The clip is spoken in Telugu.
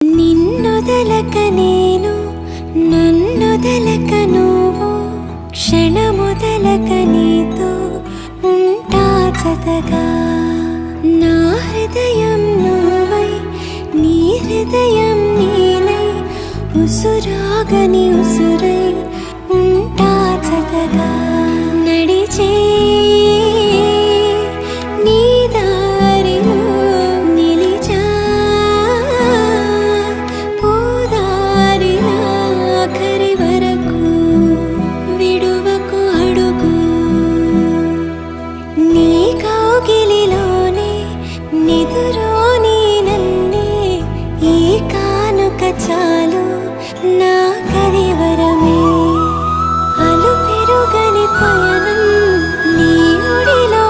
నిన్నొదలక నేను నన్నొదలక నువ్వు క్షణమొదలక నీతో ఉంటా జతగా నా హృదయం నువ్వై నీ హృదయం నేనై ఉసురాగని ఉసురై ఉంటా జతగా నడిచే నీ దారిలో నిలిచా పోదారిలా ఆఖరి వరకు విడువకు అడుగు నీ కౌగిలిలోనే నిదురోని నన్నే ఈ కానుక చాలు నా కరివరమే అలు పెరుగని పయనం నీ ఒడిలో